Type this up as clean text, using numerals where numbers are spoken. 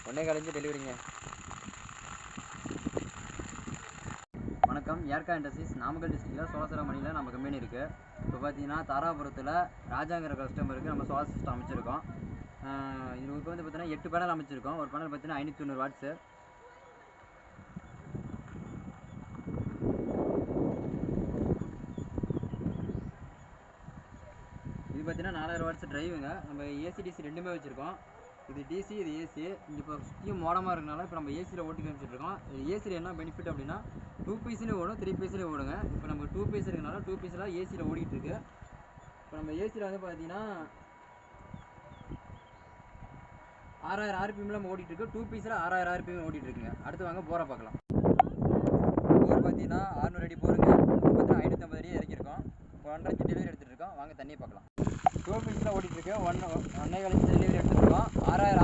ஒன்றே காலேஜ் டெலிவரிங்க. வணக்கம். ஏர்கா இண்டஸ்ட்ரீஸ் நாமக்கல் டிஸ்ட்ரிக்டில் சோழசரமணியில் நம்ம கம்பெனி இருக்குது. இப்போ பார்த்தீங்கன்னா தாராபுரத்தில் ராஜாங்கிற கஸ்டமருக்கு நம்ம சோலார் சிஸ்டம் அமைச்சிருக்கோம். இதுக்கு வந்து பார்த்தீங்கன்னா 8 பேனல் அமைச்சிருக்கோம். ஒரு பேனல் பார்த்தீங்கன்னா 590 வாட்ஸு. இது பார்த்தீங்கன்னா 4000 வாட்ஸ் டிரைவுங்க. நம்ம ஏசி டிசி ரெண்டுமே வச்சுருக்கோம். இது டிசி, இது ஏசி. இங்கே இப்போ சுற்றியும் மோடமாக இருக்கனால இப்போ நம்ம ஏசியில் ஓட்டி காமிச்சிட்ருக்கோம். ஏசியில் என்ன பெனிஃபிட் அப்படின்னா 2 பீஸ்லேயும் ஓடும், 3 பீஸ்லேயும் ஓடுங்க. இப்போ நம்ம 2 பீஸ் இருக்கனால 2 பீஸில் ஏசியில் ஓடிட்டுருக்கு. இப்போ நம்ம ஏசியில் வந்து பார்த்தீங்கன்னா 6000 ஆர்பிஎம்மில் நம்ம ஓடிட்டுருக்கு. 2 பீஸில் 6000 ஆர்பிஎம் ஓடிட்டுருக்குங்க. அடுத்து வாங்க போரை பார்க்கலாம். போர் பார்த்தீங்கன்னா 600 அடி போருங்க. பார்த்தீங்கன்னா 550 அடி இறக்கியிருக்கோம். 1.5 இன்ச் டெலிவரி எடுத்துகிட்டு இருக்கோம். வாங்க தண்ணியை பார்க்கலாம். 2 பீஸில் ஓடிட்டுருக்கு. 1.5 இன்ச் டெலிவரி எடுத்துகிட்டு இருக்கோம். 6000